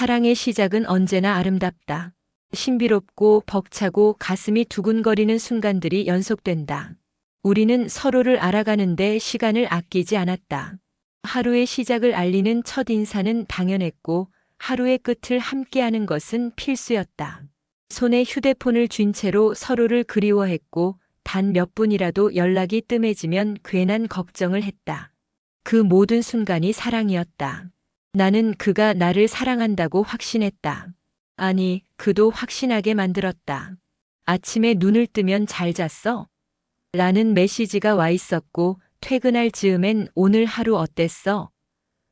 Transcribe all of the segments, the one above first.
사랑의 시작은 언제나 아름답다. 신비롭고 벅차고 가슴이 두근거리는 순간들이 연속된다. 우리는 서로를 알아가는데 시간을 아끼지 않았다. 하루의 시작을 알리는 첫 인사는 당연했고 하루의 끝을 함께하는 것은 필수였다. 손에 휴대폰을 쥔 채로 서로를 그리워했고 단 몇 분이라도 연락이 뜸해지면 괜한 걱정을 했다. 그 모든 순간이 사랑이었다. 나는 그가 나를 사랑한다고 확신했다. 아니, 그도 확신하게 만들었다. 아침에 눈을 뜨면 잘 잤어? 라는 메시지가 와 있었고 퇴근할 즈음엔 오늘 하루 어땠어?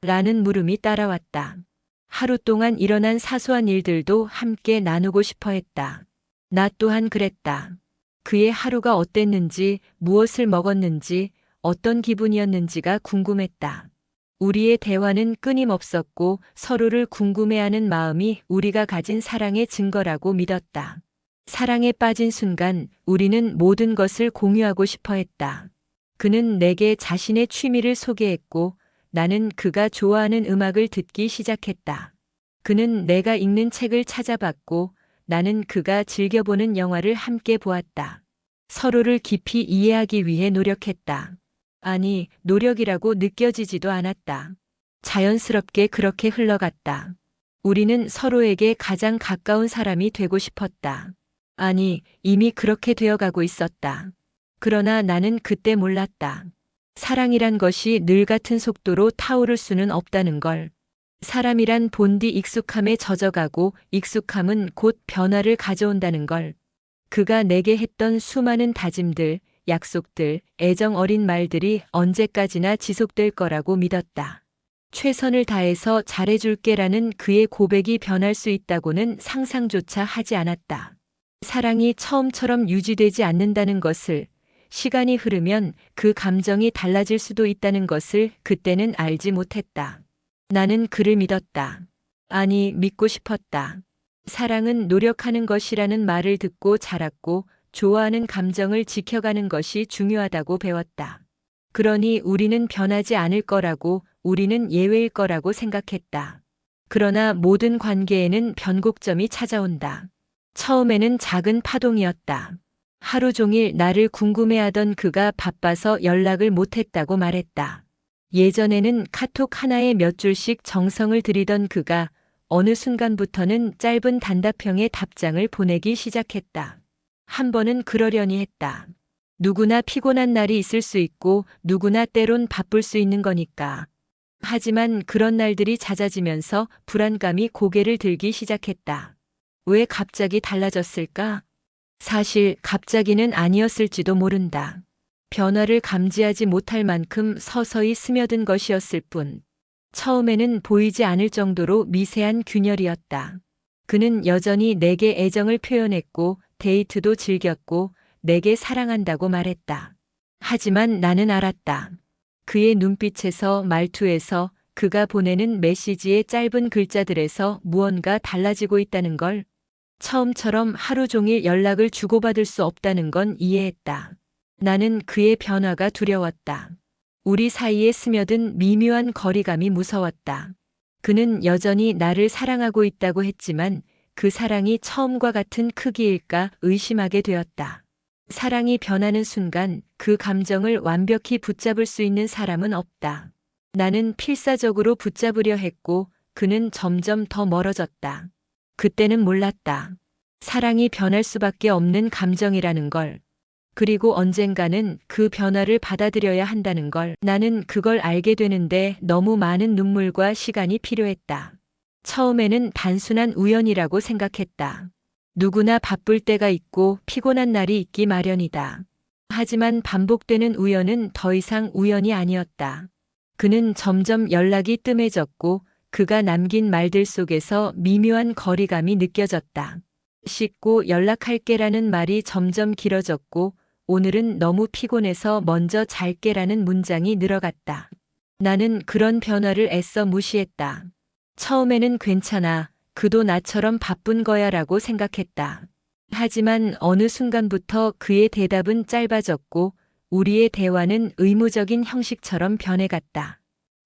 라는 물음이 따라왔다. 하루 동안 일어난 사소한 일들도 함께 나누고 싶어 했다. 나 또한 그랬다. 그의 하루가 어땠는지, 무엇을 먹었는지, 어떤 기분이었는지가 궁금했다. 우리의 대화는 끊임없었고 서로를 궁금해하는 마음이 우리가 가진 사랑의 증거라고 믿었다. 사랑에 빠진 순간 우리는 모든 것을 공유하고 싶어 했다. 그는 내게 자신의 취미를 소개했고 나는 그가 좋아하는 음악을 듣기 시작했다. 그는 내가 읽는 책을 찾아봤고 나는 그가 즐겨보는 영화를 함께 보았다. 서로를 깊이 이해하기 위해 노력했다. 아니, 노력이라고 느껴지지도 않았다. 자연스럽게 그렇게 흘러갔다. 우리는 서로에게 가장 가까운 사람이 되고 싶었다. 아니, 이미 그렇게 되어가고 있었다. 그러나 나는 그때 몰랐다. 사랑이란 것이 늘 같은 속도로 타오를 수는 없다는 걸. 사람이란 본디 익숙함에 젖어가고 익숙함은 곧 변화를 가져온다는 걸. 그가 내게 했던 수많은 다짐들, 약속들, 애정 어린 말들이 언제까지나 지속될 거라고 믿었다. 최선을 다해서 잘해줄게라는 그의 고백이 변할 수 있다고는 상상조차 하지 않았다. 사랑이 처음처럼 유지되지 않는다는 것을, 시간이 흐르면 그 감정이 달라질 수도 있다는 것을 그때는 알지 못했다. 나는 그를 믿었다. 아니, 믿고 싶었다. 사랑은 노력하는 것이라는 말을 듣고 자랐고 좋아하는 감정을 지켜가는 것이 중요하다고 배웠다. 그러니 우리는 변하지 않을 거라고, 우리는 예외일 거라고 생각했다. 그러나 모든 관계에는 변곡점이 찾아온다. 처음에는 작은 파동이었다. 하루 종일 나를 궁금해하던 그가 바빠서 연락을 못했다고 말했다. 예전에는 카톡 하나에 몇 줄씩 정성을 들이던 그가 어느 순간부터는 짧은 단답형의 답장을 보내기 시작했다. 한 번은 그러려니 했다. 누구나 피곤한 날이 있을 수 있고 누구나 때론 바쁠 수 있는 거니까. 하지만 그런 날들이 잦아지면서 불안감이 고개를 들기 시작했다. 왜 갑자기 달라졌을까? 사실 갑자기는 아니었을지도 모른다. 변화를 감지하지 못할 만큼 서서히 스며든 것이었을 뿐. 처음에는 보이지 않을 정도로 미세한 균열이었다. 그는 여전히 내게 애정을 표현했고 데이트도 즐겼고 내게 사랑한다고 말했다. 하지만 나는 알았다. 그의 눈빛에서 말투에서 그가 보내는 메시지의 짧은 글자들에서 무언가 달라지고 있다는 걸. 처음처럼 하루 종일 연락을 주고받을 수 없다는 건 이해했다. 나는 그의 변화가 두려웠다. 우리 사이에 스며든 미묘한 거리감이 무서웠다. 그는 여전히 나를 사랑하고 있다고 했지만 그 사랑이 처음과 같은 크기일까 의심하게 되었다. 사랑이 변하는 순간 그 감정을 완벽히 붙잡을 수 있는 사람은 없다. 나는 필사적으로 붙잡으려 했고 그는 점점 더 멀어졌다. 그때는 몰랐다. 사랑이 변할 수밖에 없는 감정이라는 걸. 그리고 언젠가는 그 변화를 받아들여야 한다는 걸. 나는 그걸 알게 되는데 너무 많은 눈물과 시간이 필요했다. 처음에는 단순한 우연이라고 생각했다. 누구나 바쁠 때가 있고 피곤한 날이 있기 마련이다. 하지만 반복되는 우연은 더 이상 우연이 아니었다. 그는 점점 연락이 뜸해졌고 그가 남긴 말들 속에서 미묘한 거리감이 느껴졌다. 씻고 연락할게라는 말이 점점 길어졌고 오늘은 너무 피곤해서 먼저 잘게라는 문장이 늘어갔다. 나는 그런 변화를 애써 무시했다. 처음에는 괜찮아. 그도 나처럼 바쁜 거야 라고 생각했다. 하지만 어느 순간부터 그의 대답은 짧아졌고 우리의 대화는 의무적인 형식처럼 변해갔다.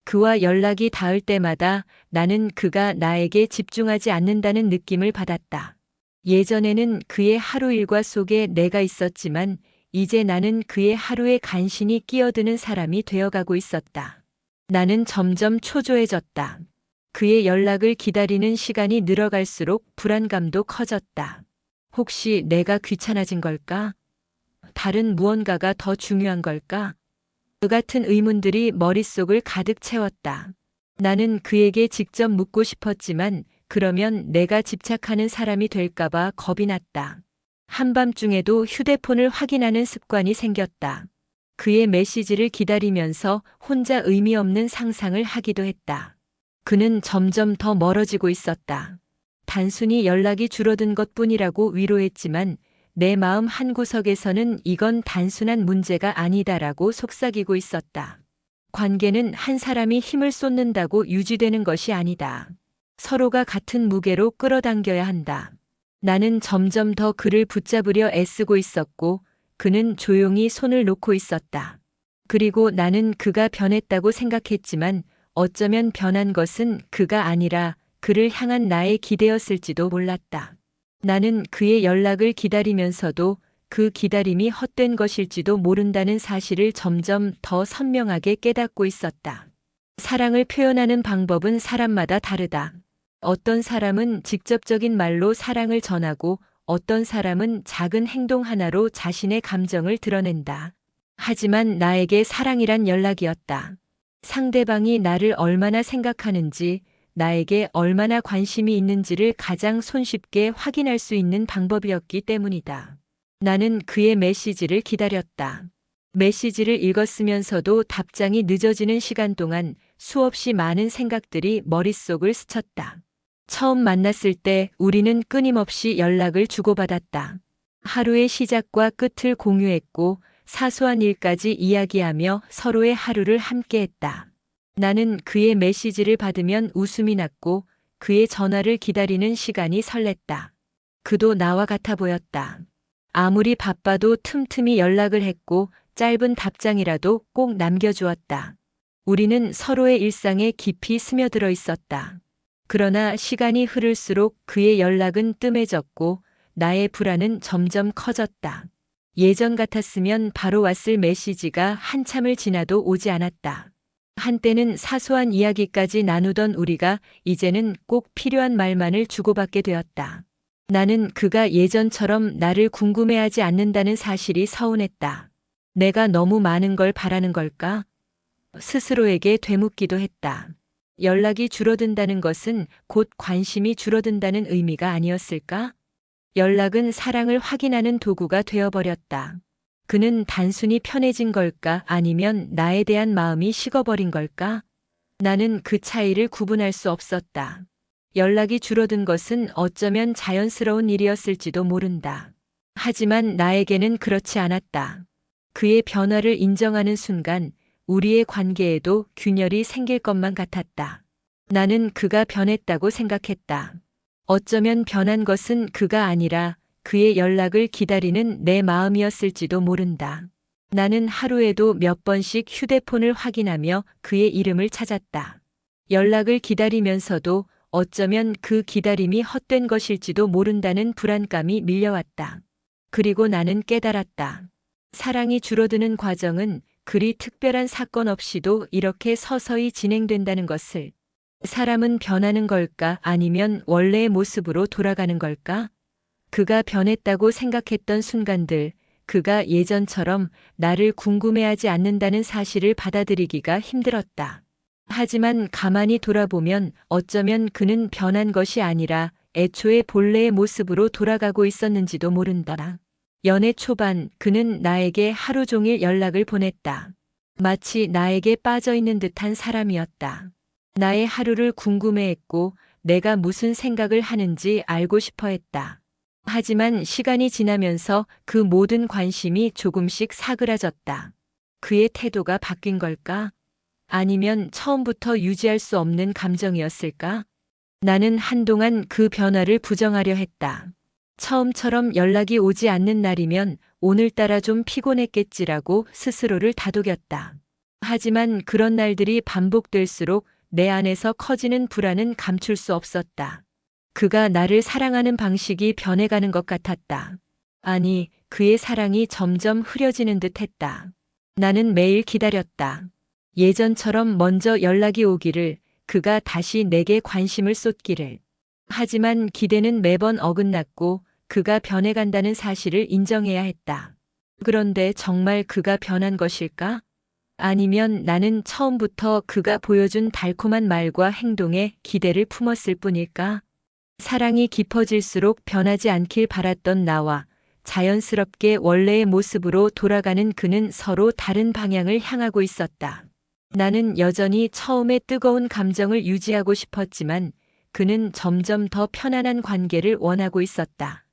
그와 연락이 닿을 때마다 나는 그가 나에게 집중하지 않는다는 느낌을 받았다. 예전에는 그의 하루 일과 속에 내가 있었지만 이제 나는 그의 하루에 간신히 끼어드는 사람이 되어가고 있었다. 나는 점점 초조해졌다. 그의 연락을 기다리는 시간이 늘어갈수록 불안감도 커졌다. 혹시 내가 귀찮아진 걸까? 다른 무언가가 더 중요한 걸까? 그 같은 의문들이 머릿속을 가득 채웠다. 나는 그에게 직접 묻고 싶었지만 그러면 내가 집착하는 사람이 될까봐 겁이 났다. 한밤중에도 휴대폰을 확인하는 습관이 생겼다. 그의 메시지를 기다리면서 혼자 의미 없는 상상을 하기도 했다. 그는 점점 더 멀어지고 있었다. 단순히 연락이 줄어든 것뿐이라고 위로했지만 내 마음 한구석에서는 이건 단순한 문제가 아니다라고 속삭이고 있었다. 관계는 한 사람이 힘을 쏟는다고 유지되는 것이 아니다. 서로가 같은 무게로 끌어당겨야 한다. 나는 점점 더 그를 붙잡으려 애쓰고 있었고 그는 조용히 손을 놓고 있었다. 그리고 나는 그가 변했다고 생각했지만 어쩌면 변한 것은 그가 아니라 그를 향한 나의 기대였을지도 몰랐다. 나는 그의 연락을 기다리면서도 그 기다림이 헛된 것일지도 모른다는 사실을 점점 더 선명하게 깨닫고 있었다. 사랑을 표현하는 방법은 사람마다 다르다. 어떤 사람은 직접적인 말로 사랑을 전하고 어떤 사람은 작은 행동 하나로 자신의 감정을 드러낸다. 하지만 나에게 사랑이란 연락이었다. 상대방이 나를 얼마나 생각하는지, 나에게 얼마나 관심이 있는지를 가장 손쉽게 확인할 수 있는 방법이었기 때문이다. 나는 그의 메시지를 기다렸다. 메시지를 읽었으면서도 답장이 늦어지는 시간 동안 수없이 많은 생각들이 머릿속을 스쳤다. 처음 만났을 때 우리는 끊임없이 연락을 주고받았다. 하루의 시작과 끝을 공유했고 사소한 일까지 이야기하며 서로의 하루를 함께했다. 나는 그의 메시지를 받으면 웃음이 났고 그의 전화를 기다리는 시간이 설렜다. 그도 나와 같아 보였다. 아무리 바빠도 틈틈이 연락을 했고 짧은 답장이라도 꼭 남겨주었다. 우리는 서로의 일상에 깊이 스며들어 있었다. 그러나 시간이 흐를수록 그의 연락은 뜸해졌고 나의 불안은 점점 커졌다. 예전 같았으면 바로 왔을 메시지가 한참을 지나도 오지 않았다. 한때는 사소한 이야기까지 나누던 우리가 이제는 꼭 필요한 말만을 주고받게 되었다. 나는 그가 예전처럼 나를 궁금해하지 않는다는 사실이 서운했다. 내가 너무 많은 걸 바라는 걸까? 스스로에게 되묻기도 했다. 연락이 줄어든다는 것은 곧 관심이 줄어든다는 의미가 아니었을까? 연락은 사랑을 확인하는 도구가 되어버렸다. 그는 단순히 편해진 걸까 아니면 나에 대한 마음이 식어버린 걸까? 나는 그 차이를 구분할 수 없었다. 연락이 줄어든 것은 어쩌면 자연스러운 일이었을지도 모른다. 하지만 나에게는 그렇지 않았다. 그의 변화를 인정하는 순간 우리의 관계에도 균열이 생길 것만 같았다. 나는 그가 변했다고 생각했다. 어쩌면 변한 것은 그가 아니라 그의 연락을 기다리는 내 마음이었을지도 모른다. 나는 하루에도 몇 번씩 휴대폰을 확인하며 그의 이름을 찾았다. 연락을 기다리면서도 어쩌면 그 기다림이 헛된 것일지도 모른다는 불안감이 밀려왔다. 그리고 나는 깨달았다. 사랑이 줄어드는 과정은 그리 특별한 사건 없이도 이렇게 서서히 진행된다는 것을. 사람은 변하는 걸까 아니면 원래의 모습으로 돌아가는 걸까? 그가 변했다고 생각했던 순간들, 그가 예전처럼 나를 궁금해하지 않는다는 사실을 받아들이기가 힘들었다. 하지만 가만히 돌아보면 어쩌면 그는 변한 것이 아니라 애초에 본래의 모습으로 돌아가고 있었는지도 모른다. 연애 초반 그는 나에게 하루 종일 연락을 보냈다. 마치 나에게 빠져 있는 듯한 사람이었다. 나의 하루를 궁금해했고 내가 무슨 생각을 하는지 알고 싶어 했다. 하지만 시간이 지나면서 그 모든 관심이 조금씩 사그라졌다. 그의 태도가 바뀐 걸까? 아니면 처음부터 유지할 수 없는 감정이었을까? 나는 한동안 그 변화를 부정하려 했다. 처음처럼 연락이 오지 않는 날이면 오늘따라 좀 피곤했겠지라고 스스로를 다독였다. 하지만 그런 날들이 반복될수록 내 안에서 커지는 불안은 감출 수 없었다. 그가 나를 사랑하는 방식이 변해가는 것 같았다. 아니, 그의 사랑이 점점 흐려지는 듯 했다. 나는 매일 기다렸다. 예전처럼 먼저 연락이 오기를, 그가 다시 내게 관심을 쏟기를. 하지만 기대는 매번 어긋났고 그가 변해간다는 사실을 인정해야 했다. 그런데 정말 그가 변한 것일까? 아니면 나는 처음부터 그가 보여준 달콤한 말과 행동에 기대를 품었을 뿐일까? 사랑이 깊어질수록 변하지 않길 바랐던 나와 자연스럽게 원래의 모습으로 돌아가는 그는 서로 다른 방향을 향하고 있었다. 나는 여전히 처음의 뜨거운 감정을 유지하고 싶었지만 그는 점점 더 편안한 관계를 원하고 있었다.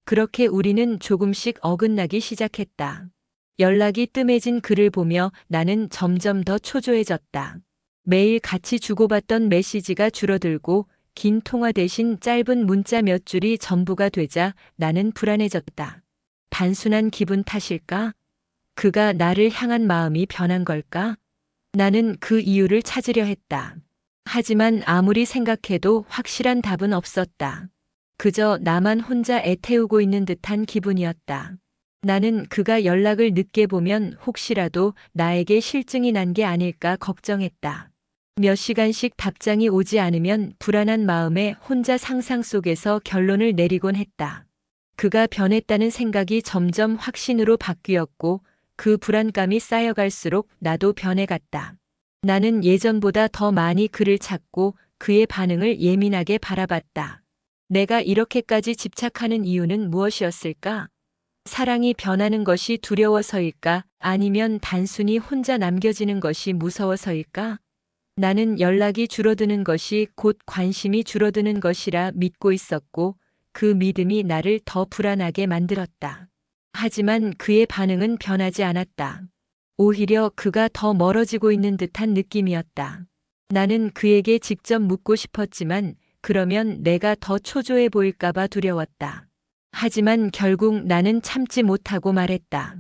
그렇게 우리는 조금씩 어긋나기 시작했다. 연락이 뜸해진 그를 보며 나는 점점 더 초조해졌다. 매일 같이 주고받던 메시지가 줄어들고 긴 통화 대신 짧은 문자 몇 줄이 전부가 되자 나는 불안해졌다. 단순한 기분 탓일까? 그가 나를 향한 마음이 변한 걸까? 나는 그 이유를 찾으려 했다. 하지만 아무리 생각해도 확실한 답은 없었다. 그저 나만 혼자 애태우고 있는 듯한 기분이었다. 나는 그가 연락을 늦게 보면 혹시라도 나에게 실증이 난 게 아닐까 걱정했다. 몇 시간씩 답장이 오지 않으면 불안한 마음에 혼자 상상 속에서 결론을 내리곤 했다. 그가 변했다는 생각이 점점 확신으로 바뀌었고 그 불안감이 쌓여갈수록 나도 변해갔다. 나는 예전보다 더 많이 그를 찾고 그의 반응을 예민하게 바라봤다. 내가 이렇게까지 집착하는 이유는 무엇이었을까? 사랑이 변하는 것이 두려워서일까? 아니면 단순히 혼자 남겨지는 것이 무서워서일까? 나는 연락이 줄어드는 것이 곧 관심이 줄어드는 것이라 믿고 있었고 그 믿음이 나를 더 불안하게 만들었다. 하지만 그의 반응은 변하지 않았다. 오히려 그가 더 멀어지고 있는 듯한 느낌이었다. 나는 그에게 직접 묻고 싶었지만 그러면 내가 더 초조해 보일까봐 두려웠다. 하지만 결국 나는 참지 못하고 말했다.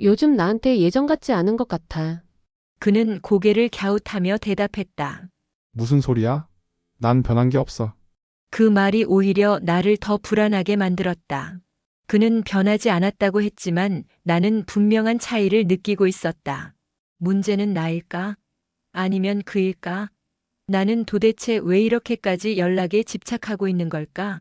요즘 나한테 예전 같지 않은 것 같아. 그는 고개를 갸웃하며 대답했다. 무슨 소리야? 난 변한 게 없어. 그 말이 오히려 나를 더 불안하게 만들었다. 그는 변하지 않았다고 했지만 나는 분명한 차이를 느끼고 있었다. 문제는 나일까? 아니면 그일까? 나는 도대체 왜 이렇게까지 연락에 집착하고 있는 걸까?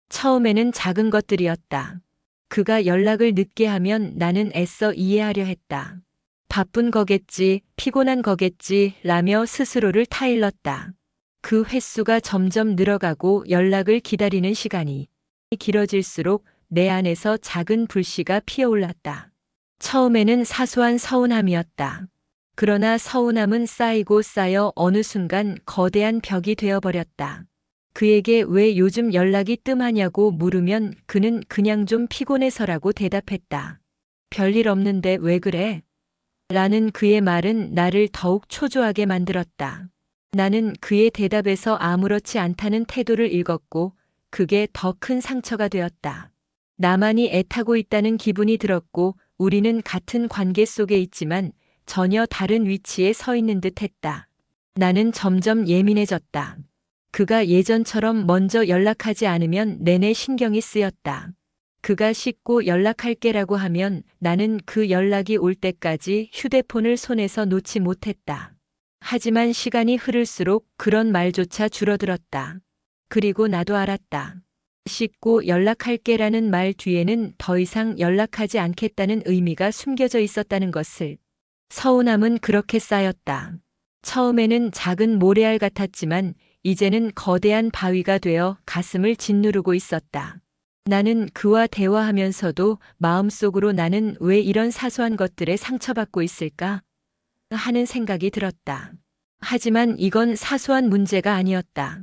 처음에는 작은 것들이었다. 그가 연락을 늦게 하면 나는 애써 이해하려 했다. 바쁜 거겠지, 피곤한 거겠지, 라며 스스로를 타일렀다. 그 횟수가 점점 늘어가고 연락을 기다리는 시간이 길어질수록 내 안에서 작은 불씨가 피어올랐다. 처음에는 사소한 서운함이었다. 그러나 서운함은 쌓이고 쌓여 어느 순간 거대한 벽이 되어버렸다. 그에게 왜 요즘 연락이 뜸하냐고 물으면 그는 그냥 좀 피곤해서라고 대답했다. 별일 없는데 왜 그래? 라는 그의 말은 나를 더욱 초조하게 만들었다. 나는 그의 대답에서 아무렇지 않다는 태도를 읽었고 그게 더 큰 상처가 되었다. 나만이 애타고 있다는 기분이 들었고 우리는 같은 관계 속에 있지만 전혀 다른 위치에 서 있는 듯 했다. 나는 점점 예민해졌다. 그가 예전처럼 먼저 연락하지 않으면 내내 신경이 쓰였다. 그가 씻고 연락할게라고 하면 나는 그 연락이 올 때까지 휴대폰을 손에서 놓지 못했다. 하지만 시간이 흐를수록 그런 말조차 줄어들었다. 그리고 나도 알았다. 씻고 연락할게라는 말 뒤에는 더 이상 연락하지 않겠다는 의미가 숨겨져 있었다는 것을. 서운함은 그렇게 쌓였다. 처음에는 작은 모래알 같았지만 이제는 거대한 바위가 되어 가슴을 짓누르고 있었다. 나는 그와 대화하면서도 마음속으로 나는 왜 이런 사소한 것들에 상처받고 있을까? 하는 생각이 들었다. 하지만 이건 사소한 문제가 아니었다.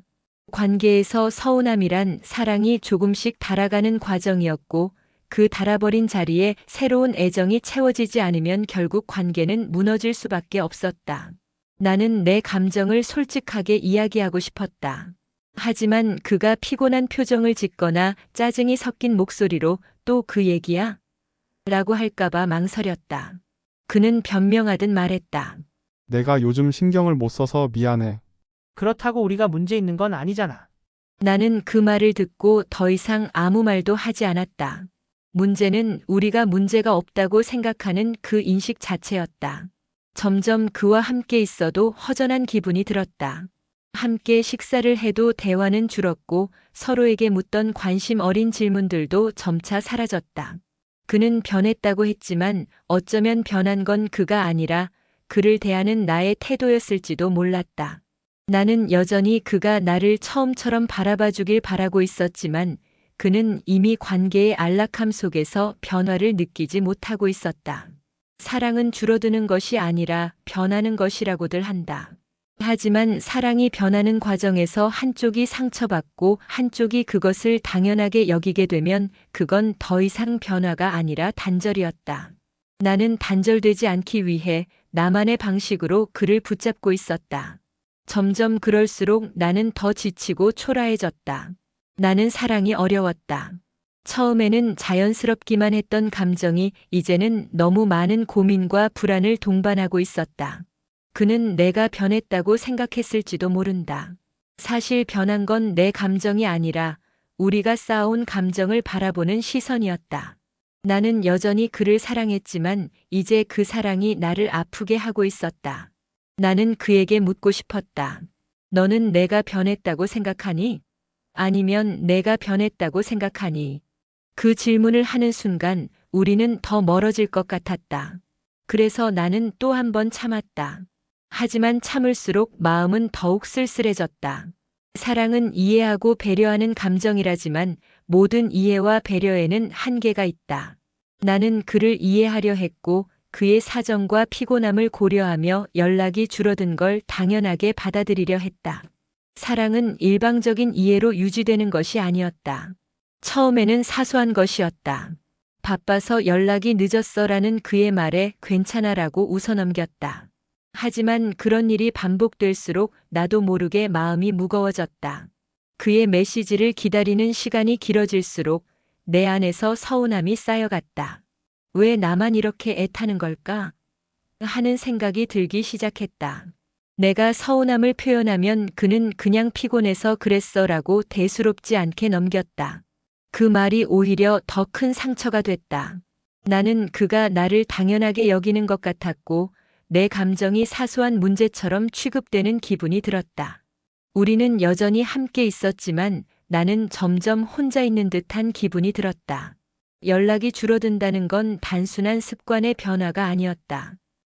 관계에서 서운함이란 사랑이 조금씩 닳아가는 과정이었고 그 닳아버린 자리에 새로운 애정이 채워지지 않으면 결국 관계는 무너질 수밖에 없었다. 나는 내 감정을 솔직하게 이야기하고 싶었다. 하지만 그가 피곤한 표정을 짓거나 짜증이 섞인 목소리로 또 그 얘기야? 라고 할까봐 망설였다. 그는 변명하듯 말했다. 내가 요즘 신경을 못 써서 미안해. 그렇다고 우리가 문제 있는 건 아니잖아. 나는 그 말을 듣고 더 이상 아무 말도 하지 않았다. 문제는 우리가 문제가 없다고 생각하는 그 인식 자체였다. 점점 그와 함께 있어도 허전한 기분이 들었다. 함께 식사를 해도 대화는 줄었고 서로에게 묻던 관심 어린 질문들도 점차 사라졌다. 그는 변했다고 했지만 어쩌면 변한 건 그가 아니라 그를 대하는 나의 태도였을지도 몰랐다. 나는 여전히 그가 나를 처음처럼 바라봐 주길 바라고 있었지만 그는 이미 관계의 안락함 속에서 변화를 느끼지 못하고 있었다. 사랑은 줄어드는 것이 아니라 변하는 것이라고들 한다. 하지만 사랑이 변하는 과정에서 한쪽이 상처받고 한쪽이 그것을 당연하게 여기게 되면 그건 더 이상 변화가 아니라 단절이었다. 나는 단절되지 않기 위해 나만의 방식으로 그를 붙잡고 있었다. 점점 그럴수록 나는 더 지치고 초라해졌다. 나는 사랑이 어려웠다. 처음에는 자연스럽기만 했던 감정이 이제는 너무 많은 고민과 불안을 동반하고 있었다. 그는 내가 변했다고 생각했을지도 모른다. 사실 변한 건 내 감정이 아니라 우리가 쌓아온 감정을 바라보는 시선이었다. 나는 여전히 그를 사랑했지만 이제 그 사랑이 나를 아프게 하고 있었다. 나는 그에게 묻고 싶었다. 너는 내가 변했다고 생각하니? 아니면 내가 변했다고 생각하니? 그 질문을 하는 순간 우리는 더 멀어질 것 같았다. 그래서 나는 또 한 번 참았다. 하지만 참을수록 마음은 더욱 쓸쓸해졌다. 사랑은 이해하고 배려하는 감정이라지만 모든 이해와 배려에는 한계가 있다. 나는 그를 이해하려 했고 그의 사정과 피곤함을 고려하며 연락이 줄어든 걸 당연하게 받아들이려 했다. 사랑은 일방적인 이해로 유지되는 것이 아니었다. 처음에는 사소한 것이었다. 바빠서 연락이 늦었어라는 그의 말에 괜찮아라고 웃어넘겼다. 하지만 그런 일이 반복될수록 나도 모르게 마음이 무거워졌다. 그의 메시지를 기다리는 시간이 길어질수록 내 안에서 서운함이 쌓여갔다. 왜 나만 이렇게 애타는 걸까? 하는 생각이 들기 시작했다. 내가 서운함을 표현하면 그는 그냥 피곤해서 그랬어라고 대수롭지 않게 넘겼다. 그 말이 오히려 더 큰 상처가 됐다. 나는 그가 나를 당연하게 여기는 것 같았고 내 감정이 사소한 문제처럼 취급되는 기분이 들었다. 우리는 여전히 함께 있었지만 나는 점점 혼자 있는 듯한 기분이 들었다. 연락이 줄어든다는 건 단순한 습관의 변화가 아니었다.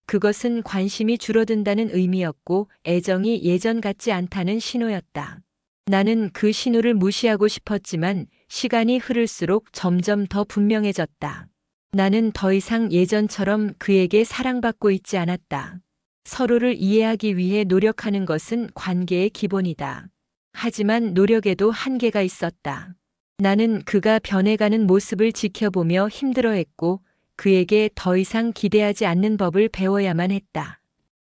그것은 관심이 줄어든다는 의미였고 애정이 예전 같지 않다는 신호였다. 나는 그 신호를 무시하고 싶었지만 시간이 흐를수록 점점 더 분명해졌다. 나는 더 이상 예전처럼 그에게 사랑받고 있지 않았다. 서로를 이해하기 위해 노력하는 것은 관계의 기본이다. 하지만 노력에도 한계가 있었다. 나는 그가 변해가는 모습을 지켜보며 힘들어했고 그에게 더 이상 기대하지 않는 법을 배워야만 했다.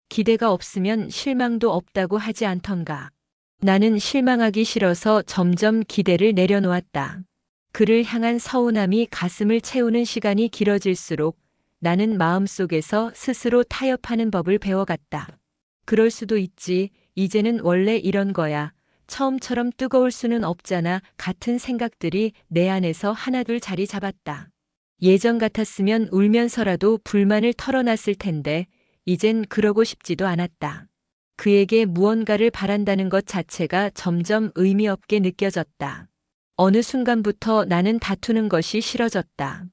기대가 없으면 실망도 없다고 하지 않던가. 나는 실망하기 싫어서 점점 기대를 내려놓았다. 그를 향한 서운함이 가슴을 채우는 시간이 길어질수록 나는 마음속에서 스스로 타협하는 법을 배워갔다. 그럴 수도 있지. 이제는 원래 이런 거야. 처음처럼 뜨거울 수는 없잖아. 같은 생각들이 내 안에서 하나둘 자리 잡았다. 예전 같았으면 울면서라도 불만을 털어놨을 텐데 이젠 그러고 싶지도 않았다. 그에게 무언가를 바란다는 것 자체가 점점 의미 없게 느껴졌다. 어느 순간부터 나는 다투는 것이 싫어졌다.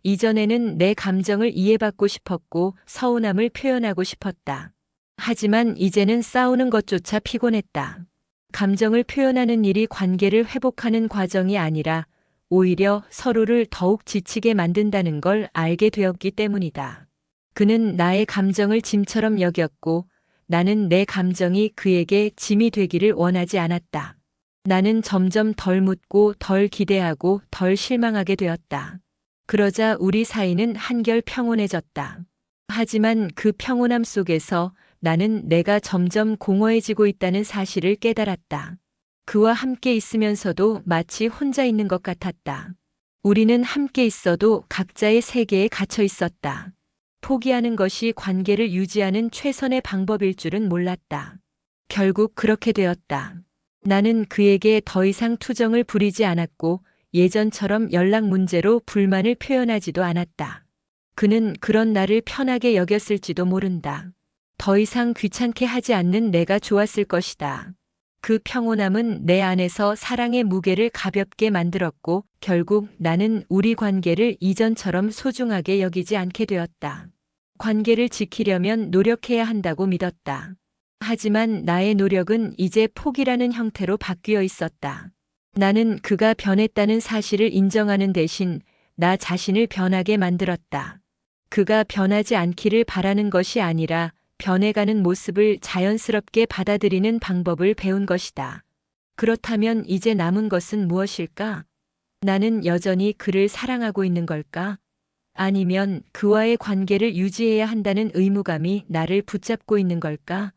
이전에는 내 감정을 이해받고 싶었고 서운함을 표현하고 싶었다. 하지만 이제는 싸우는 것조차 피곤했다. 감정을 표현하는 일이 관계를 회복하는 과정이 아니라 오히려 서로를 더욱 지치게 만든다는 걸 알게 되었기 때문이다. 그는 나의 감정을 짐처럼 여겼고 나는 내 감정이 그에게 짐이 되기를 원하지 않았다. 나는 점점 덜 묻고 덜 기대하고 덜 실망하게 되었다. 그러자 우리 사이는 한결 평온해졌다. 하지만 그 평온함 속에서 나는 내가 점점 공허해지고 있다는 사실을 깨달았다. 그와 함께 있으면서도 마치 혼자 있는 것 같았다. 우리는 함께 있어도 각자의 세계에 갇혀 있었다. 포기하는 것이 관계를 유지하는 최선의 방법일 줄은 몰랐다. 결국 그렇게 되었다. 나는 그에게 더 이상 투정을 부리지 않았고 예전처럼 연락 문제로 불만을 표현하지도 않았다. 그는 그런 나를 편하게 여겼을지도 모른다. 더 이상 귀찮게 하지 않는 내가 좋았을 것이다. 그 평온함은 내 안에서 사랑의 무게를 가볍게 만들었고 결국 나는 우리 관계를 이전처럼 소중하게 여기지 않게 되었다. 관계를 지키려면 노력해야 한다고 믿었다. 하지만 나의 노력은 이제 포기라는 형태로 바뀌어 있었다. 나는 그가 변했다는 사실을 인정하는 대신 나 자신을 변하게 만들었다. 그가 변하지 않기를 바라는 것이 아니라 변해가는 모습을 자연스럽게 받아들이는 방법을 배운 것이다. 그렇다면 이제 남은 것은 무엇일까? 나는 여전히 그를 사랑하고 있는 걸까? 아니면 그와의 관계를 유지해야 한다는 의무감이 나를 붙잡고 있는 걸까?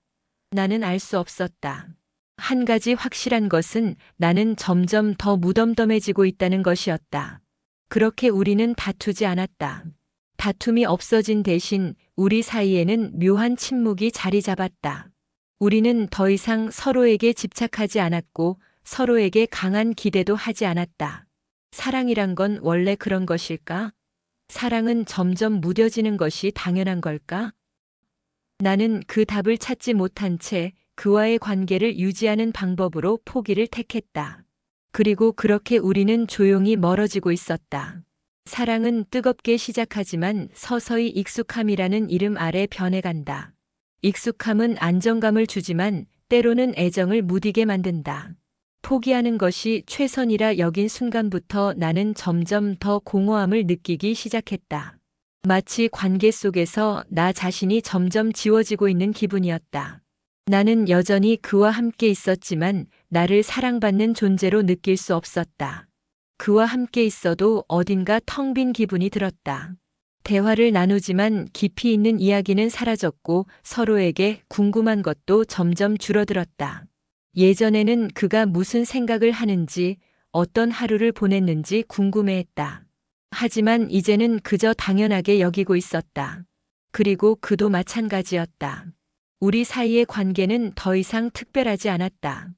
나는 알 수 없었다. 한 가지 확실한 것은 나는 점점 더 무덤덤해지고 있다는 것이었다. 그렇게 우리는 다투지 않았다. 다툼이 없어진 대신 우리 사이에는 묘한 침묵이 자리 잡았다. 우리는 더 이상 서로에게 집착하지 않았고 서로에게 강한 기대도 하지 않았다. 사랑이란 건 원래 그런 것일까? 사랑은 점점 무뎌지는 것이 당연한 걸까? 나는 그 답을 찾지 못한 채 그와의 관계를 유지하는 방법으로 포기를 택했다. 그리고 그렇게 우리는 조용히 멀어지고 있었다. 사랑은 뜨겁게 시작하지만 서서히 익숙함이라는 이름 아래 변해간다. 익숙함은 안정감을 주지만 때로는 애정을 무디게 만든다. 포기하는 것이 최선이라 여긴 순간부터 나는 점점 더 공허함을 느끼기 시작했다. 마치 관계 속에서 나 자신이 점점 지워지고 있는 기분이었다. 나는 여전히 그와 함께 있었지만 나를 사랑받는 존재로 느낄 수 없었다. 그와 함께 있어도 어딘가 텅 빈 기분이 들었다. 대화를 나누지만 깊이 있는 이야기는 사라졌고 서로에게 궁금한 것도 점점 줄어들었다. 예전에는 그가 무슨 생각을 하는지, 어떤 하루를 보냈는지 궁금해했다. 하지만 이제는 그저 당연하게 여기고 있었다. 그리고 그도 마찬가지였다. 우리 사이의 관계는 더 이상 특별하지 않았다.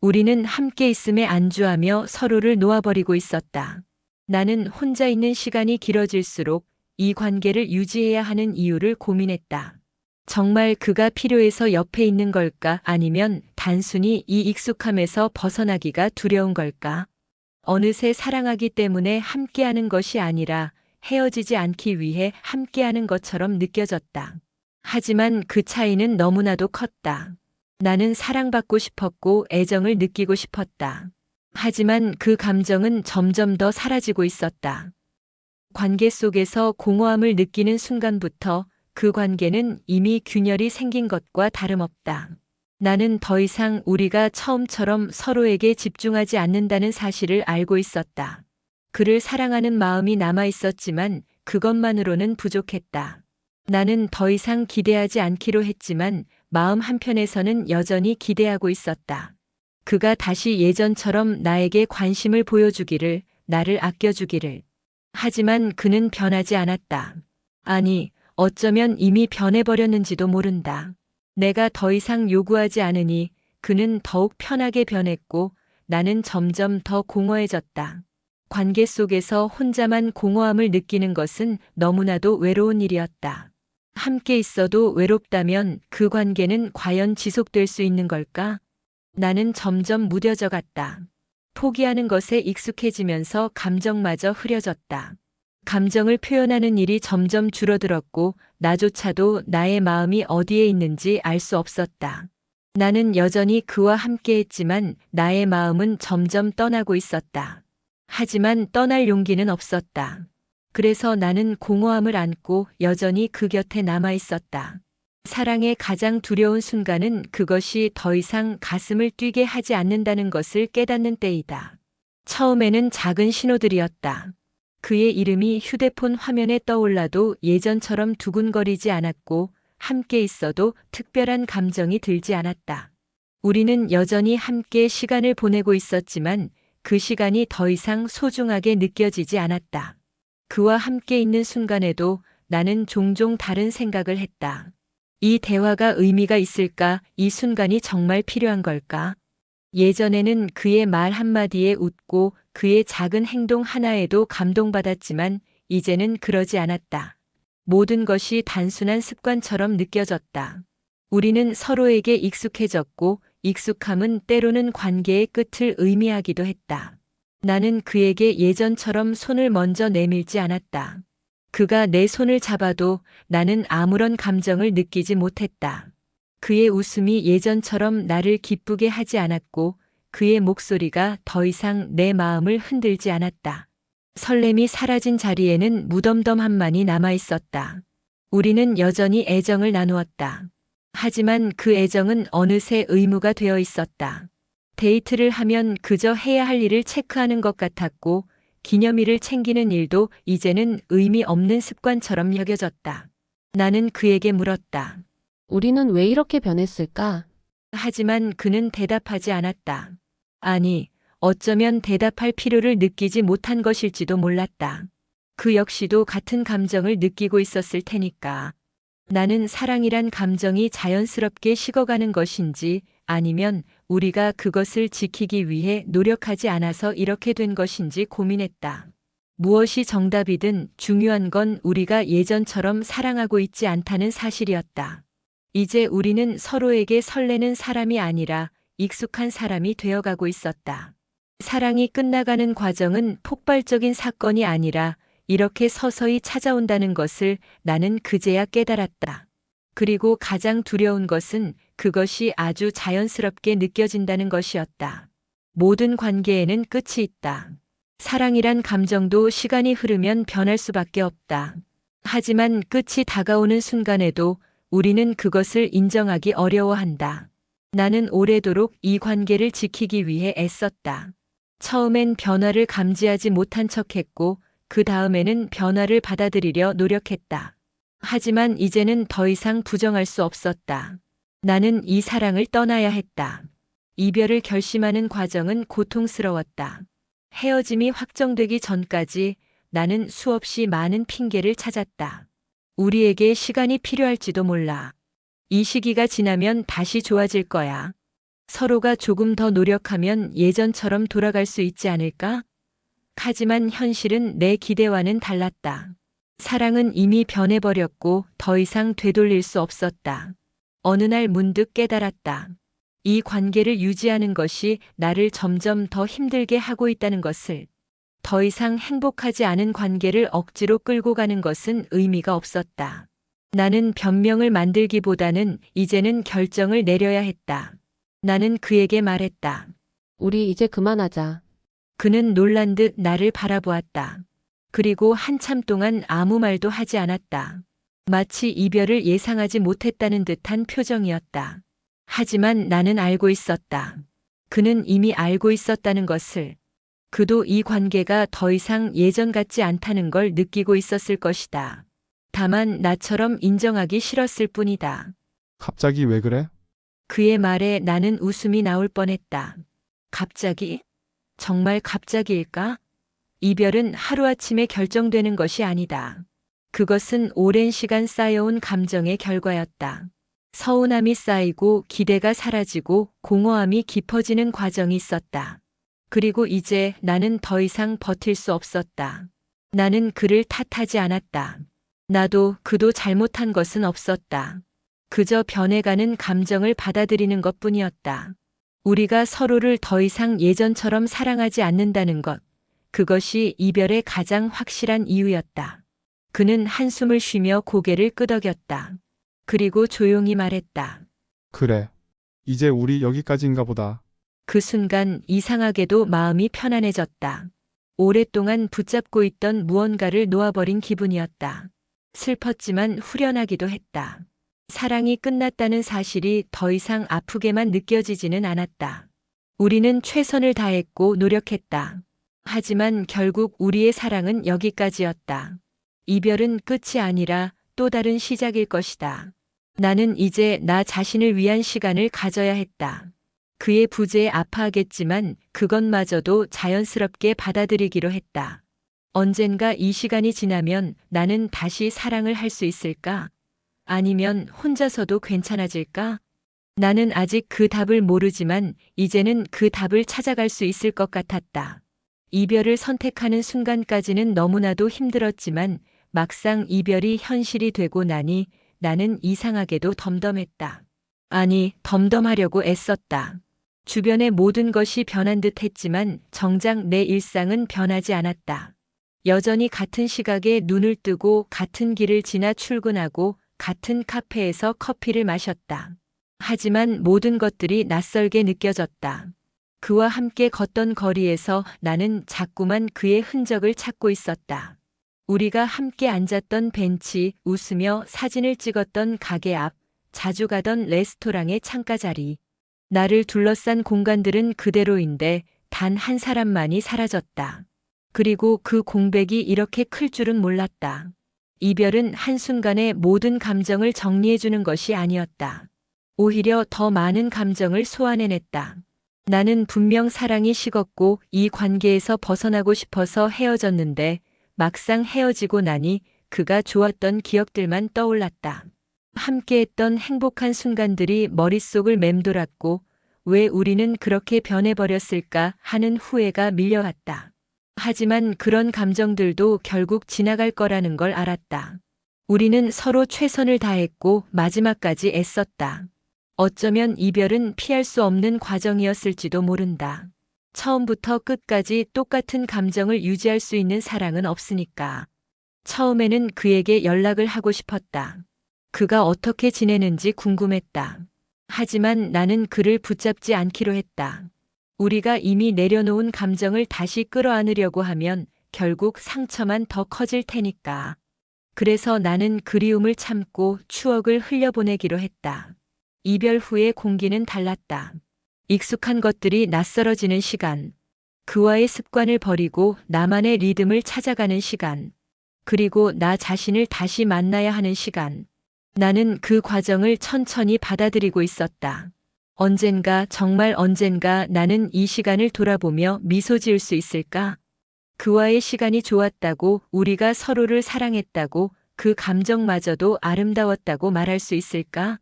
우리는 함께 있음에 안주하며 서로를 놓아버리고 있었다. 나는 혼자 있는 시간이 길어질수록 이 관계를 유지해야 하는 이유를 고민했다. 정말 그가 필요해서 옆에 있는 걸까? 아니면 단순히 이 익숙함에서 벗어나기가 두려운 걸까? 어느새 사랑하기 때문에 함께하는 것이 아니라 헤어지지 않기 위해 함께하는 것처럼 느껴졌다. 하지만 그 차이는 너무나도 컸다. 나는 사랑받고 싶었고 애정을 느끼고 싶었다. 하지만 그 감정은 점점 더 사라지고 있었다. 관계 속에서 공허함을 느끼는 순간부터 그 관계는 이미 균열이 생긴 것과 다름없다. 나는 더 이상 우리가 처음처럼 서로에게 집중하지 않는다는 사실을 알고 있었다. 그를 사랑하는 마음이 남아 있었지만 그것만으로는 부족했다. 나는 더 이상 기대하지 않기로 했지만 마음 한편에서는 여전히 기대하고 있었다. 그가 다시 예전처럼 나에게 관심을 보여주기를, 나를 아껴주기를. 하지만 그는 변하지 않았다. 아니, 어쩌면 이미 변해버렸는지도 모른다. 내가 더 이상 요구하지 않으니 그는 더욱 편하게 변했고 나는 점점 더 공허해졌다. 관계 속에서 혼자만 공허함을 느끼는 것은 너무나도 외로운 일이었다. 함께 있어도 외롭다면 그 관계는 과연 지속될 수 있는 걸까? 나는 점점 무뎌져 갔다. 포기하는 것에 익숙해지면서 감정마저 흐려졌다. 감정을 표현하는 일이 점점 줄어들었고 나조차도 나의 마음이 어디에 있는지 알 수 없었다. 나는 여전히 그와 함께했지만 나의 마음은 점점 떠나고 있었다. 하지만 떠날 용기는 없었다. 그래서 나는 공허함을 안고 여전히 그 곁에 남아 있었다. 사랑의 가장 두려운 순간은 그것이 더 이상 가슴을 뛰게 하지 않는다는 것을 깨닫는 때이다. 처음에는 작은 신호들이었다. 그의 이름이 휴대폰 화면에 떠올라도 예전처럼 두근거리지 않았고 함께 있어도 특별한 감정이 들지 않았다. 우리는 여전히 함께 시간을 보내고 있었지만 그 시간이 더 이상 소중하게 느껴지지 않았다. 그와 함께 있는 순간에도 나는 종종 다른 생각을 했다. 이 대화가 의미가 있을까? 이 순간이 정말 필요한 걸까? 예전에는 그의 말 한마디에 웃고 그의 작은 행동 하나에도 감동받았지만 이제는 그러지 않았다. 모든 것이 단순한 습관처럼 느껴졌다. 우리는 서로에게 익숙해졌고 익숙함은 때로는 관계의 끝을 의미하기도 했다. 나는 그에게 예전처럼 손을 먼저 내밀지 않았다. 그가 내 손을 잡아도 나는 아무런 감정을 느끼지 못했다. 그의 웃음이 예전처럼 나를 기쁘게 하지 않았고 그의 목소리가 더 이상 내 마음을 흔들지 않았다. 설렘이 사라진 자리에는 무덤덤함만이 남아 있었다. 우리는 여전히 애정을 나누었다. 하지만 그 애정은 어느새 의무가 되어 있었다. 데이트를 하면 그저 해야 할 일을 체크하는 것 같았고 기념일을 챙기는 일도 이제는 의미 없는 습관처럼 여겨졌다. 나는 그에게 물었다. 우리는 왜 이렇게 변했을까? 하지만 그는 대답하지 않았다. 아니, 어쩌면 대답할 필요를 느끼지 못한 것일지도 몰랐다. 그 역시도 같은 감정을 느끼고 있었을 테니까. 나는 사랑이란 감정이 자연스럽게 식어가는 것인지 아니면 우리가 그것을 지키기 위해 노력하지 않아서 이렇게 된 것인지 고민했다. 무엇이 정답이든 중요한 건 우리가 예전처럼 사랑하고 있지 않다는 사실이었다. 이제 우리는 서로에게 설레는 사람이 아니라 익숙한 사람이 되어가고 있었다. 사랑이 끝나가는 과정은 폭발적인 사건이 아니라 이렇게 서서히 찾아온다는 것을 나는 그제야 깨달았다. 그리고 가장 두려운 것은 그것이 아주 자연스럽게 느껴진다는 것이었다. 모든 관계에는 끝이 있다. 사랑이란 감정도 시간이 흐르면 변할 수밖에 없다. 하지만 끝이 다가오는 순간에도 우리는 그것을 인정하기 어려워한다. 나는 오래도록 이 관계를 지키기 위해 애썼다. 처음엔 변화를 감지하지 못한 척했고 그 다음에는 변화를 받아들이려 노력했다. 하지만 이제는 더 이상 부정할 수 없었다. 나는 이 사랑을 떠나야 했다. 이별을 결심하는 과정은 고통스러웠다. 헤어짐이 확정되기 전까지 나는 수없이 많은 핑계를 찾았다. 우리에게 시간이 필요할지도 몰라. 이 시기가 지나면 다시 좋아질 거야. 서로가 조금 더 노력하면 예전처럼 돌아갈 수 있지 않을까? 하지만 현실은 내 기대와는 달랐다. 사랑은 이미 변해버렸고 더 이상 되돌릴 수 없었다. 어느 날 문득 깨달았다. 이 관계를 유지하는 것이 나를 점점 더 힘들게 하고 있다는 것을. 더 이상 행복하지 않은 관계를 억지로 끌고 가는 것은 의미가 없었다. 나는 변명을 만들기보다는 이제는 결정을 내려야 했다. 나는 그에게 말했다. 우리 이제 그만하자. 그는 놀란 듯 나를 바라보았다. 그리고 한참 동안 아무 말도 하지 않았다. 마치 이별을 예상하지 못했다는 듯한 표정이었다. 하지만 나는 알고 있었다. 그는 이미 알고 있었다는 것을. 그도 이 관계가 더 이상 예전 같지 않다는 걸 느끼고 있었을 것이다. 다만 나처럼 인정하기 싫었을 뿐이다. 갑자기 왜 그래? 그의 말에 나는 웃음이 나올 뻔했다. 갑자기? 정말 갑자기일까? 이별은 하루아침에 결정되는 것이 아니다. 그것은 오랜 시간 쌓여온 감정의 결과였다. 서운함이 쌓이고 기대가 사라지고 공허함이 깊어지는 과정이 있었다. 그리고 이제 나는 더 이상 버틸 수 없었다. 나는 그를 탓하지 않았다. 나도 그도 잘못한 것은 없었다. 그저 변해가는 감정을 받아들이는 것뿐이었다. 우리가 서로를 더 이상 예전처럼 사랑하지 않는다는 것, 그것이 이별의 가장 확실한 이유였다. 그는 한숨을 쉬며 고개를 끄덕였다. 그리고 조용히 말했다. 그래. 이제 우리 여기까지인가 보다. 그 순간 이상하게도 마음이 편안해졌다. 오랫동안 붙잡고 있던 무언가를 놓아버린 기분이었다. 슬펐지만 후련하기도 했다. 사랑이 끝났다는 사실이 더 이상 아프게만 느껴지지는 않았다. 우리는 최선을 다했고 노력했다. 하지만 결국 우리의 사랑은 여기까지였다. 이별은 끝이 아니라 또 다른 시작일 것이다. 나는 이제 나 자신을 위한 시간을 가져야 했다. 그의 부재에 아파하겠지만 그것마저도 자연스럽게 받아들이기로 했다. 언젠가 이 시간이 지나면 나는 다시 사랑을 할 수 있을까? 아니면 혼자서도 괜찮아질까? 나는 아직 그 답을 모르지만 이제는 그 답을 찾아갈 수 있을 것 같았다. 이별을 선택하는 순간까지는 너무나도 힘들었지만 막상 이별이 현실이 되고 나니 나는 이상하게도 덤덤했다. 아니, 덤덤하려고 애썼다. 주변의 모든 것이 변한 듯 했지만 정작 내 일상은 변하지 않았다. 여전히 같은 시각에 눈을 뜨고 같은 길을 지나 출근하고 같은 카페에서 커피를 마셨다. 하지만 모든 것들이 낯설게 느껴졌다. 그와 함께 걷던 거리에서 나는 자꾸만 그의 흔적을 찾고 있었다. 우리가 함께 앉았던 벤치, 웃으며 사진을 찍었던 가게 앞, 자주 가던 레스토랑의 창가 자리. 나를 둘러싼 공간들은 그대로인데 단 한 사람만이 사라졌다. 그리고 그 공백이 이렇게 클 줄은 몰랐다. 이별은 한순간에 모든 감정을 정리해주는 것이 아니었다. 오히려 더 많은 감정을 소환해냈다. 나는 분명 사랑이 식었고 이 관계에서 벗어나고 싶어서 헤어졌는데 막상 헤어지고 나니 그가 좋았던 기억들만 떠올랐다. 함께했던 행복한 순간들이 머릿속을 맴돌았고 왜 우리는 그렇게 변해버렸을까 하는 후회가 밀려왔다. 하지만 그런 감정들도 결국 지나갈 거라는 걸 알았다. 우리는 서로 최선을 다했고 마지막까지 애썼다. 어쩌면 이별은 피할 수 없는 과정이었을지도 모른다. 처음부터 끝까지 똑같은 감정을 유지할 수 있는 사랑은 없으니까. 처음에는 그에게 연락을 하고 싶었다. 그가 어떻게 지내는지 궁금했다. 하지만 나는 그를 붙잡지 않기로 했다. 우리가 이미 내려놓은 감정을 다시 끌어안으려고 하면 결국 상처만 더 커질 테니까. 그래서 나는 그리움을 참고 추억을 흘려보내기로 했다. 이별 후의 공기는 달랐다. 익숙한 것들이 낯설어지는 시간. 그와의 습관을 버리고 나만의 리듬을 찾아가는 시간. 그리고 나 자신을 다시 만나야 하는 시간. 나는 그 과정을 천천히 받아들이고 있었다. 언젠가, 정말 언젠가 나는 이 시간을 돌아보며 미소 지을 수 있을까? 그와의 시간이 좋았다고, 우리가 서로를 사랑했다고, 그 감정마저도 아름다웠다고 말할 수 있을까?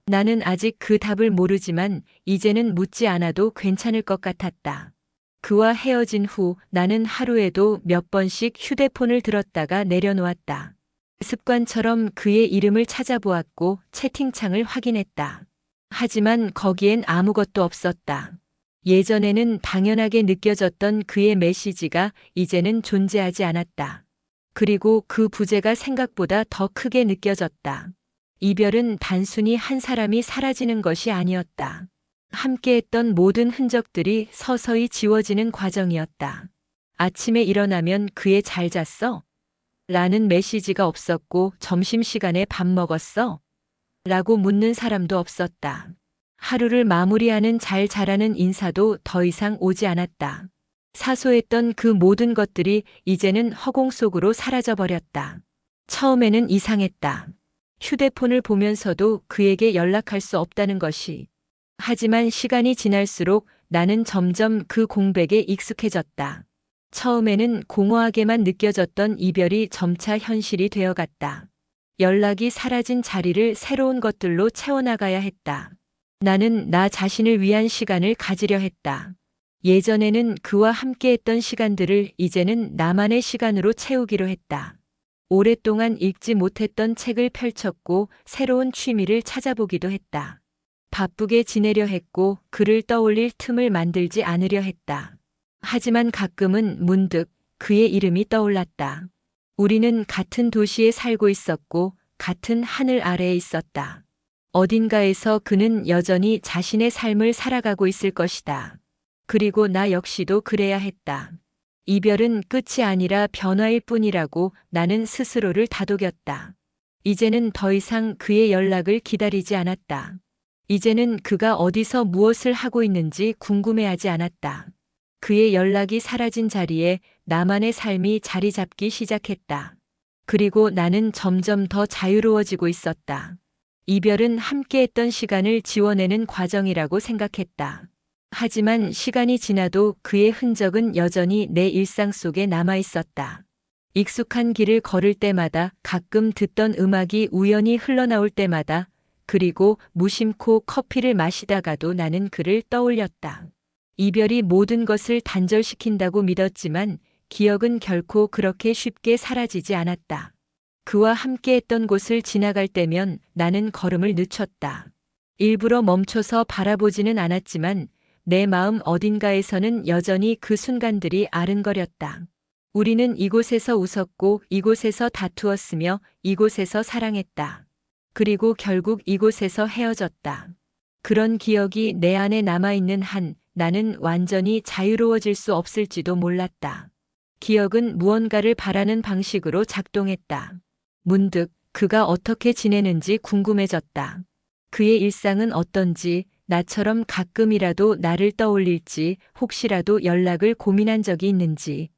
나는 아직 그 답을 모르지만 이제는 묻지 않아도 괜찮을 것 같았다. 그와 헤어진 후 나는 하루에도 몇 번씩 휴대폰을 들었다가 내려놓았다. 습관처럼 그의 이름을 찾아보았고 채팅창을 확인했다. 하지만 거기엔 아무것도 없었다. 예전에는 당연하게 느껴졌던 그의 메시지가 이제는 존재하지 않았다. 그리고 그 부재가 생각보다 더 크게 느껴졌다. 이별은 단순히 한 사람이 사라지는 것이 아니었다. 함께했던 모든 흔적들이 서서히 지워지는 과정이었다. 아침에 일어나면 그의 잘 잤어? 라는 메시지가 없었고 점심시간에 밥 먹었어? 라고 묻는 사람도 없었다. 하루를 마무리하는 잘 자라는 인사도 더 이상 오지 않았다. 사소했던 그 모든 것들이 이제는 허공 속으로 사라져버렸다. 처음에는 이상했다. 휴대폰을 보면서도 그에게 연락할 수 없다는 것이. 하지만 시간이 지날수록 나는 점점 그 공백에 익숙해졌다. 처음에는 공허하게만 느껴졌던 이별이 점차 현실이 되어갔다. 연락이 사라진 자리를 새로운 것들로 채워나가야 했다. 나는 나 자신을 위한 시간을 가지려 했다. 예전에는 그와 함께했던 시간들을 이제는 나만의 시간으로 채우기로 했다. 오랫동안 읽지 못했던 책을 펼쳤고 새로운 취미를 찾아보기도 했다. 바쁘게 지내려 했고 그를 떠올릴 틈을 만들지 않으려 했다. 하지만 가끔은 문득 그의 이름이 떠올랐다. 우리는 같은 도시에 살고 있었고 같은 하늘 아래에 있었다. 어딘가에서 그는 여전히 자신의 삶을 살아가고 있을 것이다. 그리고 나 역시도 그래야 했다. 이별은 끝이 아니라 변화일 뿐이라고 나는 스스로를 다독였다. 이제는 더 이상 그의 연락을 기다리지 않았다. 이제는 그가 어디서 무엇을 하고 있는지 궁금해하지 않았다. 그의 연락이 사라진 자리에 나만의 삶이 자리 잡기 시작했다. 그리고 나는 점점 더 자유로워지고 있었다. 이별은 함께했던 시간을 지워내는 과정이라고 생각했다. 하지만 시간이 지나도 그의 흔적은 여전히 내 일상 속에 남아 있었다. 익숙한 길을 걸을 때마다, 가끔 듣던 음악이 우연히 흘러나올 때마다, 그리고 무심코 커피를 마시다가도 나는 그를 떠올렸다. 이별이 모든 것을 단절시킨다고 믿었지만 기억은 결코 그렇게 쉽게 사라지지 않았다. 그와 함께했던 곳을 지나갈 때면 나는 걸음을 늦췄다. 일부러 멈춰서 바라보지는 않았지만 내 마음 어딘가에서는 여전히 그 순간들이 아른거렸다. 우리는 이곳에서 웃었고 이곳에서 다투었으며 이곳에서 사랑했다. 그리고 결국 이곳에서 헤어졌다. 그런 기억이 내 안에 남아있는 한 나는 완전히 자유로워질 수 없을지도 몰랐다. 기억은 무언가를 바라는 방식으로 작동했다. 문득 그가 어떻게 지내는지 궁금해졌다. 그의 일상은 어떤지, 나처럼 가끔이라도 나를 떠올릴지, 혹시라도 연락을 고민한 적이 있는지.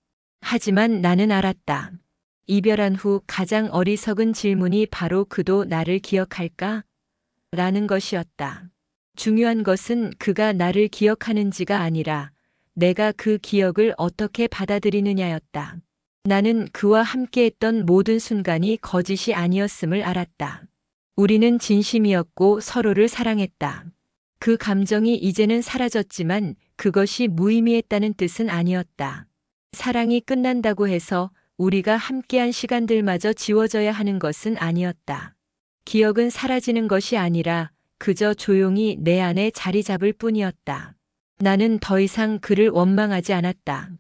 하지만 나는 알았다. 이별한 후 가장 어리석은 질문이 바로 그도 나를 기억할까? 라는 것이었다. 중요한 것은 그가 나를 기억하는지가 아니라 내가 그 기억을 어떻게 받아들이느냐였다. 나는 그와 함께했던 모든 순간이 거짓이 아니었음을 알았다. 우리는 진심이었고 서로를 사랑했다. 그 감정이 이제는 사라졌지만 그것이 무의미했다는 뜻은 아니었다. 사랑이 끝난다고 해서 우리가 함께한 시간들마저 지워져야 하는 것은 아니었다. 기억은 사라지는 것이 아니라 그저 조용히 내 안에 자리 잡을 뿐이었다. 나는 더 이상 그를 원망하지 않았다.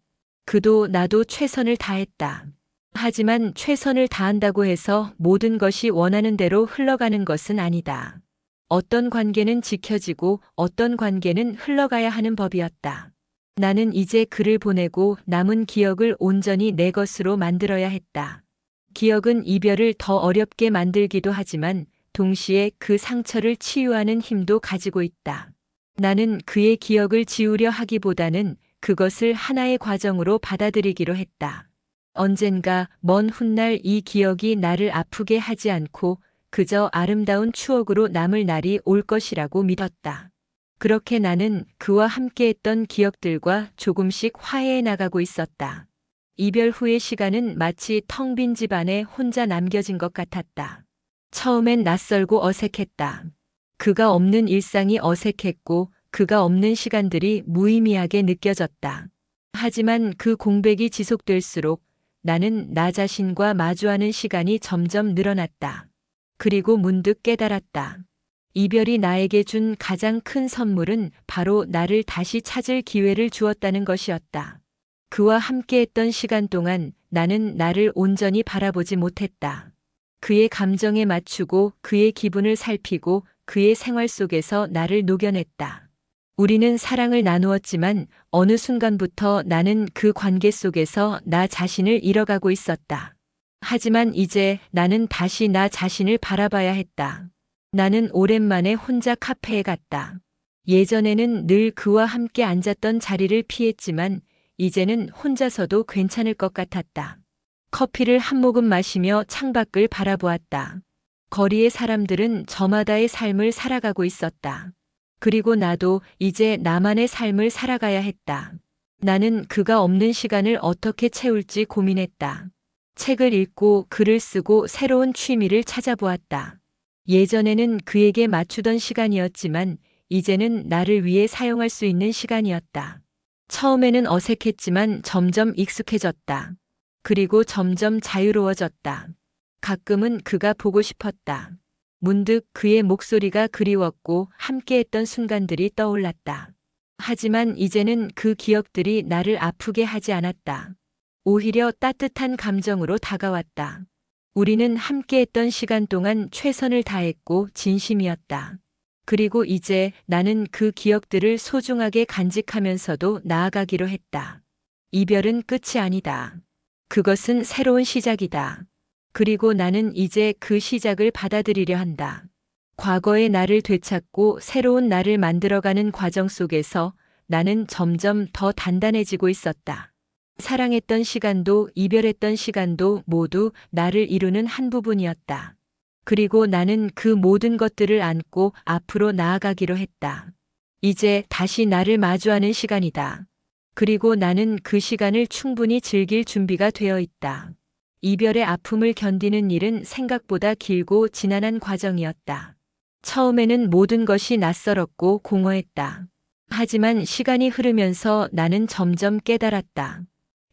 그도 나도 최선을 다했다. 하지만 최선을 다한다고 해서 모든 것이 원하는 대로 흘러가는 것은 아니다. 어떤 관계는 지켜지고 어떤 관계는 흘러가야 하는 법이었다. 나는 이제 그를 보내고 남은 기억을 온전히 내 것으로 만들어야 했다. 기억은 이별을 더 어렵게 만들기도 하지만 동시에 그 상처를 치유하는 힘도 가지고 있다. 나는 그의 기억을 지우려 하기보다는 그것을 하나의 과정으로 받아들이기로 했다. 언젠가 먼 훗날 이 기억이 나를 아프게 하지 않고 그저 아름다운 추억으로 남을 날이 올 것이라고 믿었다. 그렇게 나는 그와 함께했던 기억들과 조금씩 화해해 나가고 있었다. 이별 후의 시간은 마치 텅 빈 집 안에 혼자 남겨진 것 같았다. 처음엔 낯설고 어색했다. 그가 없는 일상이 어색했고 그가 없는 시간들이 무의미하게 느껴졌다. 하지만 그 공백이 지속될수록 나는 나 자신과 마주하는 시간이 점점 늘어났다. 그리고 문득 깨달았다. 이별이 나에게 준 가장 큰 선물은 바로 나를 다시 찾을 기회를 주었다는 것이었다. 그와 함께했던 시간 동안 나는 나를 온전히 바라보지 못했다. 그의 감정에 맞추고 그의 기분을 살피고 그의 생활 속에서 나를 녹여냈다. 우리는 사랑을 나누었지만 어느 순간부터 나는 그 관계 속에서 나 자신을 잃어가고 있었다. 하지만 이제 나는 다시 나 자신을 바라봐야 했다. 나는 오랜만에 혼자 카페에 갔다. 예전에는 늘 그와 함께 앉았던 자리를 피했지만 이제는 혼자서도 괜찮을 것 같았다. 커피를 한 모금 마시며 창밖을 바라보았다. 거리의 사람들은 저마다의 삶을 살아가고 있었다. 그리고 나도 이제 나만의 삶을 살아가야 했다. 나는 그가 없는 시간을 어떻게 채울지 고민했다. 책을 읽고 글을 쓰고 새로운 취미를 찾아보았다. 예전에는 그에게 맞추던 시간이었지만 이제는 나를 위해 사용할 수 있는 시간이었다. 처음에는 어색했지만 점점 익숙해졌다. 그리고 점점 자유로워졌다. 가끔은 그가 보고 싶었다. 문득 그의 목소리가 그리웠고 함께했던 순간들이 떠올랐다. 하지만 이제는 그 기억들이 나를 아프게 하지 않았다. 오히려 따뜻한 감정으로 다가왔다. 우리는 함께했던 시간 동안 최선을 다했고 진심이었다. 그리고 이제 나는 그 기억들을 소중하게 간직하면서도 나아가기로 했다. 이별은 끝이 아니다. 그것은 새로운 시작이다. 그리고 나는 이제 그 시작을 받아들이려 한다. 과거의 나를 되찾고 새로운 나를 만들어가는 과정 속에서 나는 점점 더 단단해지고 있었다. 사랑했던 시간도 이별했던 시간도 모두 나를 이루는 한 부분이었다. 그리고 나는 그 모든 것들을 안고 앞으로 나아가기로 했다. 이제 다시 나를 마주하는 시간이다. 그리고 나는 그 시간을 충분히 즐길 준비가 되어 있다. 이별의 아픔을 견디는 일은 생각보다 길고 지난한 과정이었다. 처음에는 모든 것이 낯설었고 공허했다. 하지만 시간이 흐르면서 나는 점점 깨달았다.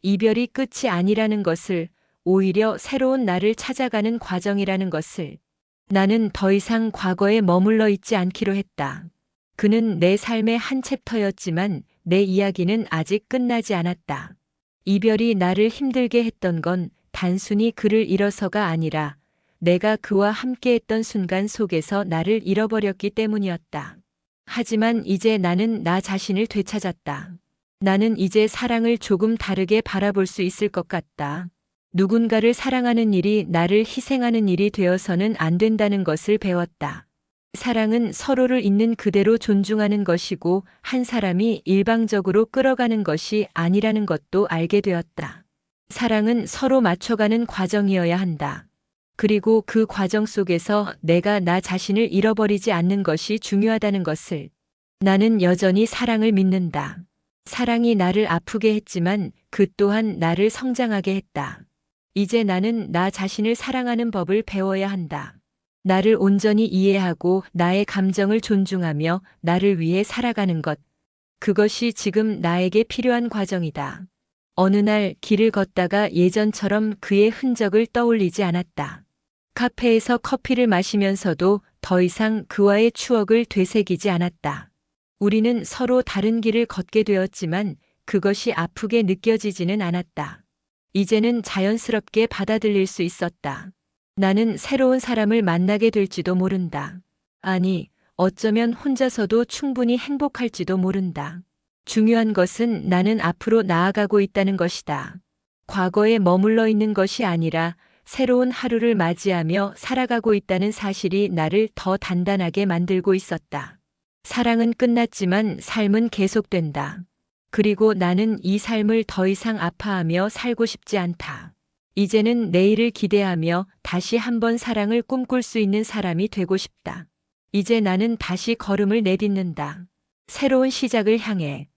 이별이 끝이 아니라는 것을, 오히려 새로운 나를 찾아가는 과정이라는 것을. 나는 더 이상 과거에 머물러 있지 않기로 했다. 그는 내 삶의 한 챕터였지만 내 이야기는 아직 끝나지 않았다. 이별이 나를 힘들게 했던 건 단순히 그를 잃어서가 아니라 내가 그와 함께했던 순간 속에서 나를 잃어버렸기 때문이었다. 하지만 이제 나는 나 자신을 되찾았다. 나는 이제 사랑을 조금 다르게 바라볼 수 있을 것 같다. 누군가를 사랑하는 일이 나를 희생하는 일이 되어서는 안 된다는 것을 배웠다. 사랑은 서로를 있는 그대로 존중하는 것이고 한 사람이 일방적으로 끌어가는 것이 아니라는 것도 알게 되었다. 사랑은 서로 맞춰가는 과정이어야 한다. 그리고 그 과정 속에서 내가 나 자신을 잃어버리지 않는 것이 중요하다는 것을. 나는 여전히 사랑을 믿는다. 사랑이 나를 아프게 했지만 그 또한 나를 성장하게 했다. 이제 나는 나 자신을 사랑하는 법을 배워야 한다. 나를 온전히 이해하고 나의 감정을 존중하며 나를 위해 살아가는 것. 그것이 지금 나에게 필요한 과정이다. 어느 날 길을 걷다가 예전처럼 그의 흔적을 떠올리지 않았다. 카페에서 커피를 마시면서도 더 이상 그와의 추억을 되새기지 않았다. 우리는 서로 다른 길을 걷게 되었지만 그것이 아프게 느껴지지는 않았다. 이제는 자연스럽게 받아들일 수 있었다. 나는 새로운 사람을 만나게 될지도 모른다. 아니, 어쩌면 혼자서도 충분히 행복할지도 모른다. 중요한 것은 나는 앞으로 나아가고 있다는 것이다. 과거에 머물러 있는 것이 아니라 새로운 하루를 맞이하며 살아가고 있다는 사실이 나를 더 단단하게 만들고 있었다. 사랑은 끝났지만 삶은 계속된다. 그리고 나는 이 삶을 더 이상 아파하며 살고 싶지 않다. 이제는 내일을 기대하며 다시 한번 사랑을 꿈꿀 수 있는 사람이 되고 싶다. 이제 나는 다시 걸음을 내딛는다. 새로운 시작을 향해.